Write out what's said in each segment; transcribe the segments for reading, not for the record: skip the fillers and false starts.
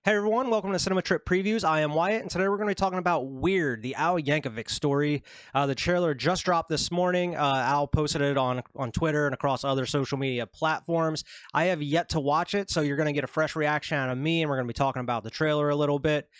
Hey everyone, welcome to Cinema Trip Previews. I am Wyatt, and today we're going to be talking about Weird, the Al Yankovic story. The trailer just dropped this morning. Al posted it on Twitter and across other social media platforms. I have yet to watch it, so you're going to get a fresh reaction out of me, and we're going to be talking about the trailer a little bit.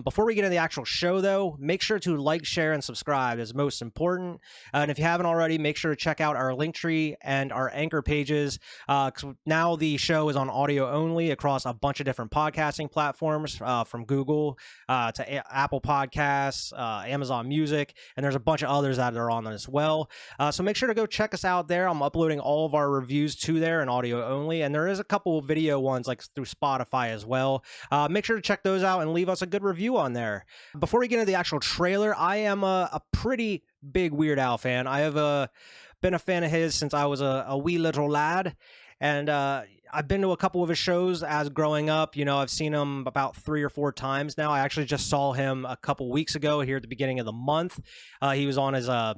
Before we get into the actual show, though, make sure to like, share, and subscribe is most important. And if you haven't already, make sure to check out our Linktree and our Anchor pages. 'Cause now the show is on audio only across a bunch of different podcasting platforms, from Google to Apple Podcasts, Amazon Music, and there's a bunch of others that are on as well. So make sure to go check us out there. I'm uploading all of our reviews to there in audio only, and there is a couple of video ones like through Spotify as well. Make sure to check those out and leave us a good review on there. Before we get into the actual trailer, I am a pretty big Weird Al fan. I have been a fan of his since I was a wee little lad, and I've been to a couple of his shows as growing up. You know, I've seen him about 3 or 4 times now. I actually just saw him a couple weeks ago here at the beginning of the month. He was on his I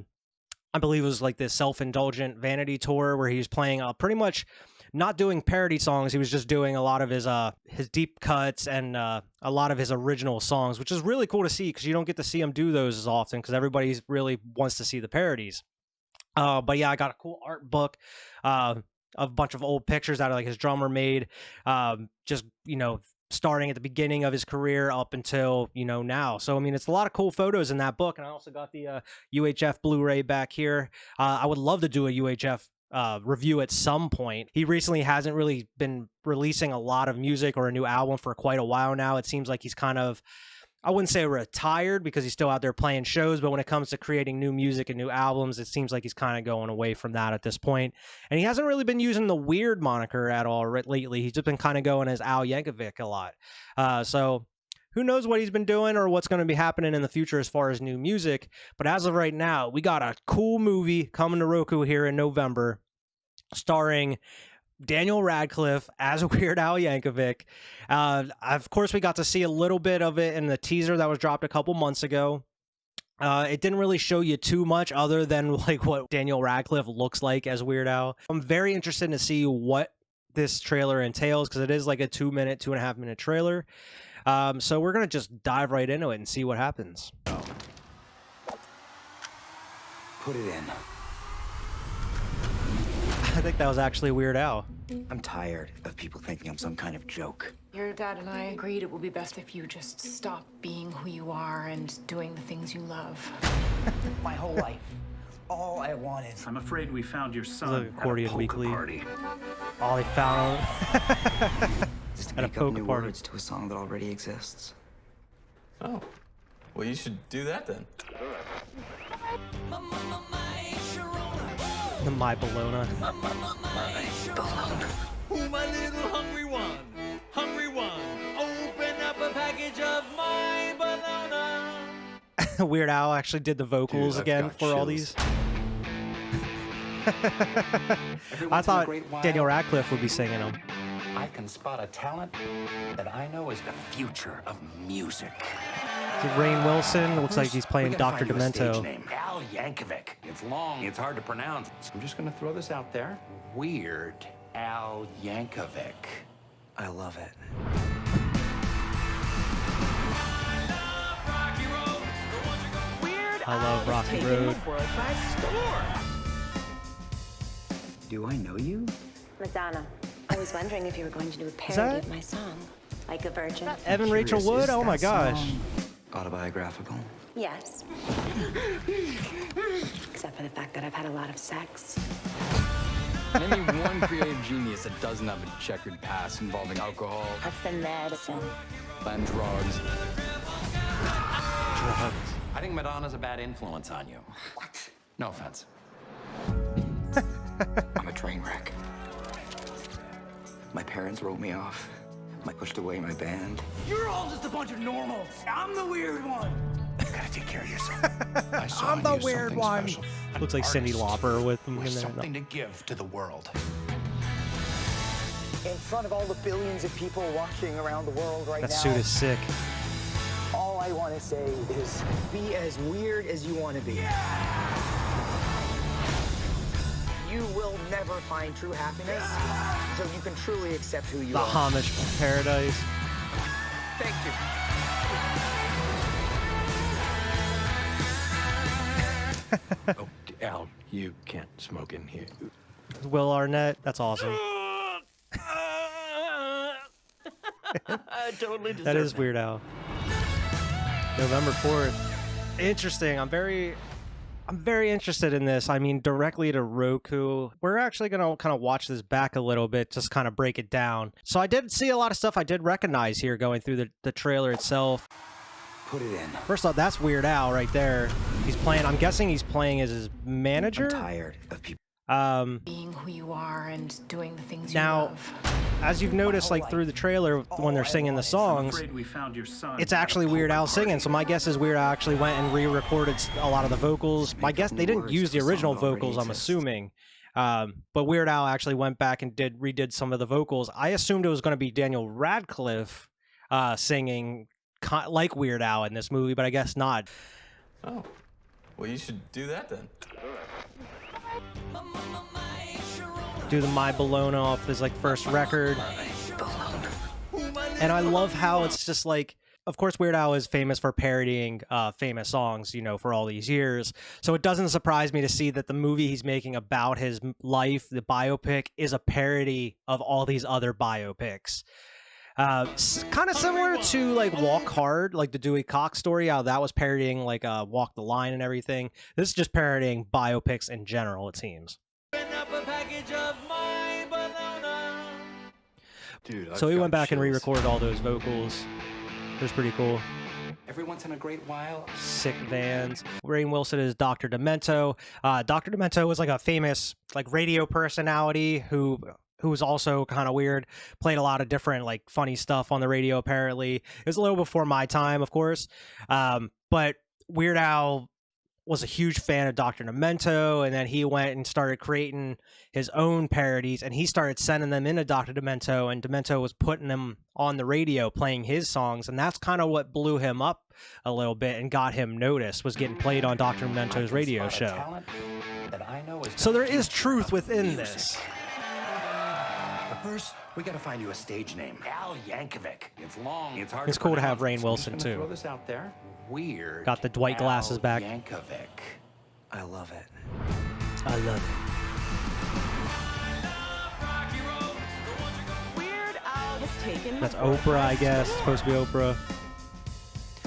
believe it was like this self-indulgent vanity tour where he was playing pretty much not doing parody songs. He was just doing a lot of his deep cuts and a lot of his original songs, which is really cool to see because you don't get to see him do those as often because everybody really wants to see the parodies. But yeah, I got a cool art book, a bunch of old pictures that like his drummer made, just, you know, starting at the beginning of his career up until, you know, now. So, I mean, it's a lot of cool photos in that book. And I also got the UHF Blu-ray back here. I would love to do a UHF review at some point. He recently hasn't really been releasing a lot of music or a new album for quite a while now. It seems like he's kind of, I wouldn't say retired because he's still out there playing shows, but when it comes to creating new music and new albums, it seems like he's kind of going away from that at this point. And he hasn't really been using the Weird moniker at all lately. He's just been kind of going as Al Yankovic a lot. So who knows what he's been doing or what's going to be happening in the future as far as new music. But as of right now, we got a cool movie coming to Roku here in November, starring Daniel Radcliffe as Weird Al Yankovic. Of course, we got to see a little bit of it in the teaser that was dropped a couple months ago. It didn't really show you too much other than like what Daniel Radcliffe looks like as Weird Al. I'm very interested to see what this trailer entails because it is like a 2.5 minute trailer. So we're going to just dive right into it and see what happens. Put it in. I think that was actually Weird Al. I'm tired of people thinking I'm some kind of joke. Your dad and I agreed it would be best if you just stop being who you are and doing the things you love. My whole life, all I wanted. I'm afraid we found your son Accordion at a poker Weekly. party. All they found Just to at a make up poker new party. words to a song that already exists. Oh, well, you should do that then. The My Bologna. Oh, my little hungry one, open up a package of my bologna. Weird Al actually did the vocals Dude, I've again got for all chills. these. I thought Daniel Radcliffe would be singing them. I can spot a talent that I know is the future of music. Rainn Wilson looks like he's We playing gotta Dr. find you a stage Demento. name. Al Yankovic. It's long, it's hard to pronounce. So I'm just gonna throw this out there. Weird Al Yankovic. I love it. I love Rocky Road. Do I know you? Madonna. I was wondering if you were going to do a that- parody of my song, Like a Virgin. Evan Rachel Curious, Wood? is Oh my that gosh. song autobiographical? Yes. Except for the fact that I've had a lot of sex. Any one creative genius that doesn't have a checkered past involving alcohol That's the medicine. and drugs. I think Madonna's a bad influence on you. What? No offense. I'm a train wreck. My parents wrote me off. I pushed away my band. You're all just a bunch of normals. I'm the weird one. You gotta take care of yourself. I saw I'm in the you weird something one. special. Looks like Cyndi Lauper with him in there. Something to give to the world. In front of all the billions of people watching around the world right That now, suit is sick. all I want to say is be as weird as you want to be. You will never find true happiness, so you can truly accept who you The are. homage paradise. Thank you. Oh, Al, you can't smoke in here. Will Arnett, that's awesome. I totally deserve That is Weird Al. November 4th. Interesting. I'm very interested in this. I mean, directly to Roku. We're actually going to kind of watch this back a little bit, just kind of break it down. So I did see a lot of stuff I did recognize here going through the trailer itself. Put it in. First off, that's Weird Al right there. He's playing, I'm guessing he's playing as his manager. I'm tired of people. Being who you are and doing the things Now, you love. as you've noticed, like through the trailer when they're singing the songs, Afraid we found your son. it's actually Weird Al singing. So my guess is Weird Al actually went and re-recorded a lot of the vocals. My guess they didn't use the original vocals, I'm assuming. But Weird Al actually went back and redid some of the vocals. I assumed it was going to be Daniel Radcliffe singing like Weird Al in this movie, but I guess not. Oh, well, you should do that then. Do the My Bologna off his like first record. And I love how it's just like, of course, Weird Al is famous for parodying famous songs, you know, for all these years. So it doesn't surprise me to see that the movie he's making about his life, the biopic, is a parody of all these other biopics. Kind of similar to like Walk Hard, like the Dewey Cox story, how that was parodying like Walk the Line and everything. This is just parodying biopics in general, it seems. Dude, So he went back and re-recorded all those vocals. It was pretty cool. Every once in a great while, Sick Vans. Rainn Wilson is Dr. Demento. Dr. Demento was like a famous like radio personality who was also kind of weird. Played a lot of different like funny stuff on the radio. Apparently, it was a little before my time, of course. But Weird Al was a huge fan of Dr. Demento, and then he went and started creating his own parodies, and he started sending them into Dr. Demento, and Demento was putting them on the radio, playing his songs, and that's kind of what blew him up a little bit and got him noticed, was getting played on Dr. Demento's radio show. So there is truth within this. But first, we gotta find you a stage name. Al Yankovic. It's long. It's hard. It's cool to have Rainn pronounce. Wilson, I'm just gonna too. Throw this out there. Weird. Got the Dwight glasses Al back. Yankovic. I love it. I love it. Weird Al has taken That's Oprah, I guess. It's supposed to be Oprah.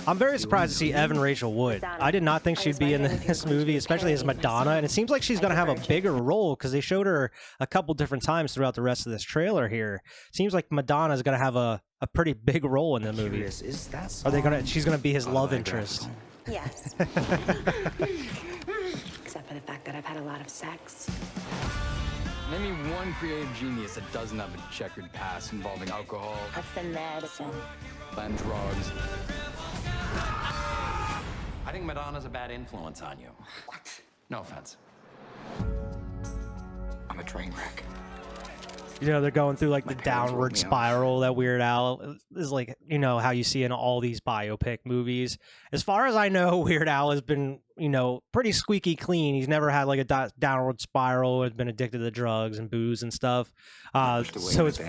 I'm very surprised to see Evan Rachel Wood. I did not think she'd be in this movie, especially as Madonna, and it seems like she's going to have a bigger role because they showed her a couple different times throughout the rest of this trailer here. Seems like Madonna's going to have a pretty big role in the movie. Is that Are they going to? She's going to be his love interest. Yes. Except for the fact that I've had a lot of sex. Name me one creative genius that doesn't have a checkered past involving alcohol That's the medicine. and drugs. I think Madonna's a bad influence on you. What? No offense. I'm a train wreck. You know, they're going through like the parents wrote downward me off. spiral that Weird Al is like, you know, how you see in all these biopic movies. As far as I know, Weird Al has been, you know, pretty squeaky clean. He's never had like a downward spiral, has been addicted to drugs and booze and stuff. So it's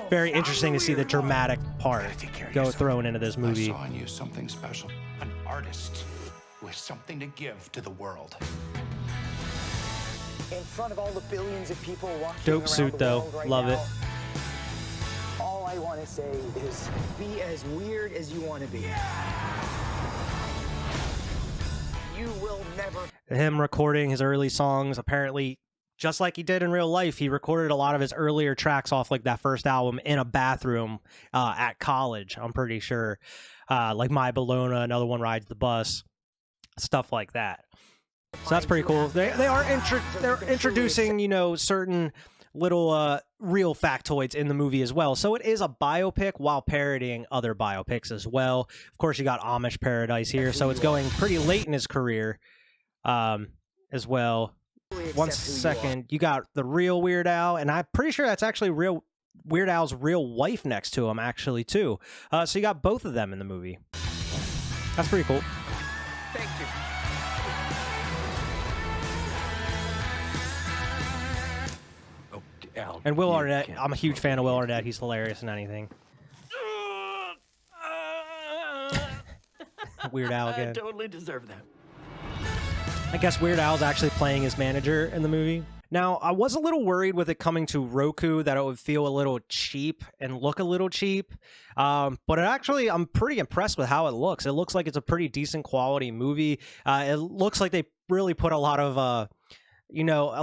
very interesting to see the dramatic part thrown into this movie. I saw in you something special. An artist with something to give to the world. In front of all the billions of people watching Dope around suit, the though. world right Love now, it. All I want to say is be as weird as you want to be. You will never. Him recording his early songs, apparently, just like he did in real life, he recorded a lot of his earlier tracks off like that first album in a bathroom at college, I'm pretty sure. Like My Bologna, Another One Rides the Bus, stuff like that. So that's pretty cool. They're introducing, you know, certain little real factoids in the movie as well. So it is a biopic while parodying other biopics as well. Of course, you got Amish Paradise here, so it's going pretty late in his career as well. One second, you got the real Weird Al, and I'm pretty sure that's actually real Weird Al's real wife next to him, actually, too. So you got both of them in the movie. That's pretty cool. Thank you. Al, And Will you Arnett, can't I'm a huge smoke fan of in Will here. Arnett. He's hilarious in anything. Weird Al again. I totally deserve that. I guess Weird Al's actually playing his manager in the movie. Now, I was a little worried with it coming to Roku that it would feel a little cheap and look a little cheap. But it actually, I'm pretty impressed with how it looks. It looks like it's a pretty decent quality movie. It looks like they really put a lot of, a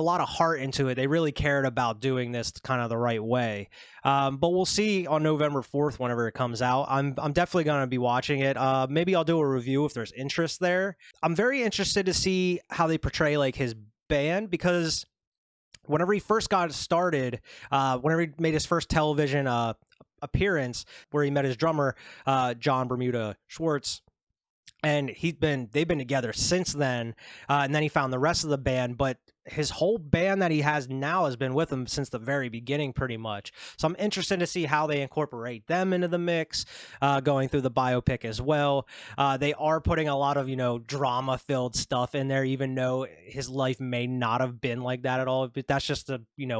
lot of heart into it. They really cared about doing this kind of the right way. But we'll see on November 4th whenever it comes out. I'm definitely going to be watching it. Maybe I'll do a review if there's interest there. I'm very interested to see how they portray like his band, because whenever he first got started, whenever he made his first television appearance where he met his drummer, John Bermuda Schwartz, and they've been together since then, and then he found the rest of the band, but his whole band that he has now has been with him since the very beginning, pretty much. So I'm interested to see how they incorporate them into the mix, going through the biopic as well. They are putting a lot of, drama-filled stuff in there, even though his life may not have been like that at all. But that's just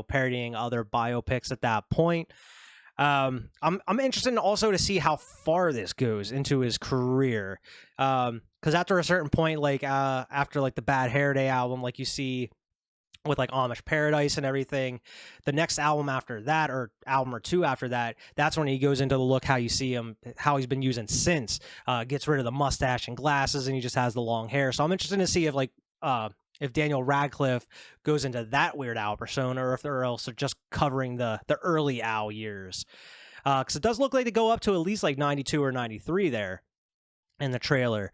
parodying other biopics at that point. I'm interested also to see how far this goes into his career. Because after a certain point, like after like the Bad Hair Day album, like you see with like Amish Paradise and everything, the next album after that, or album or two after that, that's when he goes into the look how you see him, how he's been using since, gets rid of the mustache and glasses, and he just has the long hair. So I'm interested to see if Daniel Radcliffe goes into that Weird Al persona, or if they're also just covering the early Al years. Because it does look like they go up to at least like 92 or 93 there in the trailer.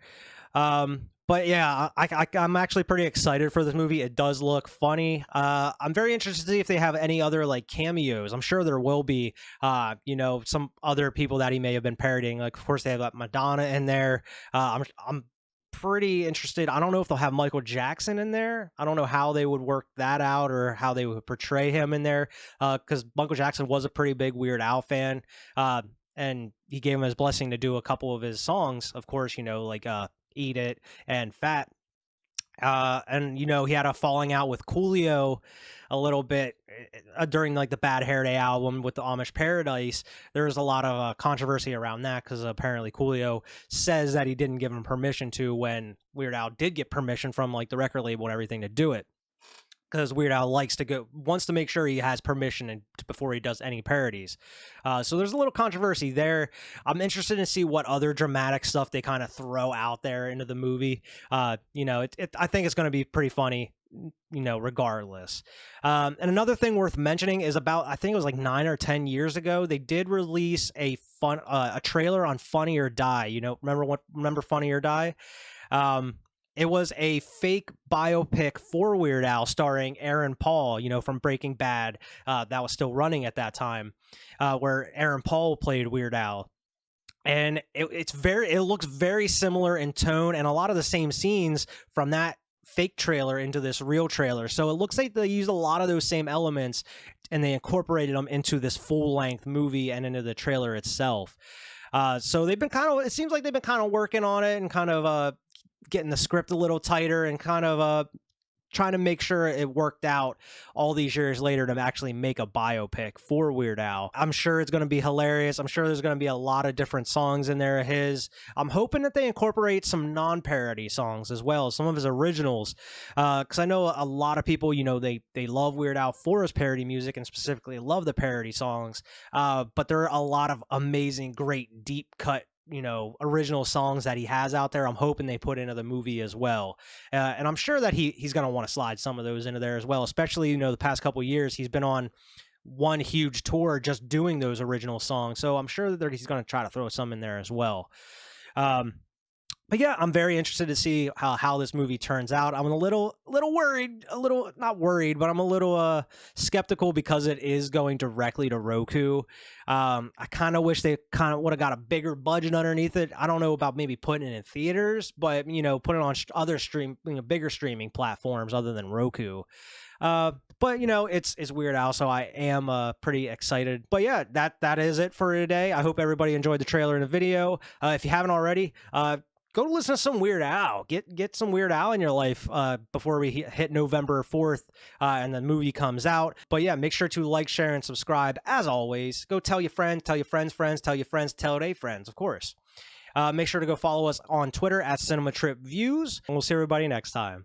But yeah, I'm actually pretty excited for this movie. It does look funny. I'm very interested to see if they have any other like cameos. I'm sure there will be, some other people that he may have been parodying. Like, of course, they have got Madonna in there. I'm pretty interested. I don't know if they'll have Michael Jackson in there. I don't know how they would work that out, or how they would portray him in there, because Michael Jackson was a pretty big Weird Al fan, and he gave him his blessing to do a couple of his songs, of course, like Eat It and Fat. And he had a falling out with Coolio a little bit during like the Bad Hair Day album with the Amish Paradise. There was a lot of controversy around that, because apparently Coolio says that he didn't give him permission to, when Weird Al did get permission from like the record label and everything to do it. Because Weird Al wants to make sure he has permission before he does any parodies. So there's a little controversy there. I'm interested to see what other dramatic stuff they kind of throw out there into the movie. I think it's going to be pretty funny, regardless. And another thing worth mentioning is I think it was like 9 or 10 years ago, they did release a trailer on Funny or Die. Remember Funny or Die? It was a fake biopic for Weird Al starring Aaron Paul, from Breaking Bad, that was still running at that time, where Aaron Paul played Weird Al. And it looks very similar in tone, and a lot of the same scenes from that fake trailer into this real trailer. So it looks like they used a lot of those same elements, and they incorporated them into this full-length movie and into the trailer itself. So it seems like they've been kind of working on it and kind of getting the script a little tighter, and kind of trying to make sure it worked out all these years later to actually make a biopic for Weird Al. I'm sure it's going to be hilarious. I'm sure there's going to be a lot of different songs in there of his. I'm hoping that they incorporate some non-parody songs as well, some of his originals, because I know a lot of people, they love Weird Al for his parody music, and specifically love the parody songs, but there are a lot of amazing, great, deep cut original songs that he has out there. I'm hoping they put into the movie as well. And I'm sure that he's going to want to slide some of those into there as well, especially, the past couple of years, he's been on one huge tour just doing those original songs. So I'm sure that he's going to try to throw some in there as well. But yeah, I'm very interested to see how this movie turns out. I'm a little worried, not worried, but I'm a little skeptical, because it is going directly to Roku. I kind of wish they kind of would have got a bigger budget underneath it. I don't know about maybe putting it in theaters, but put it on other bigger streaming platforms other than Roku. But it's Weird Al, so I am pretty excited. But yeah, that is it for today. I hope everybody enjoyed the trailer and the video. If you haven't already, go listen to some Weird Al. Get some Weird Al in your life before we hit November 4th and the movie comes out. But yeah, make sure to like, share, and subscribe. As always, go tell your friends, tell your friends' friends, tell your friends, tell their friends, of course. Make sure to go follow us on Twitter at CinemaTripViews, and we'll see everybody next time.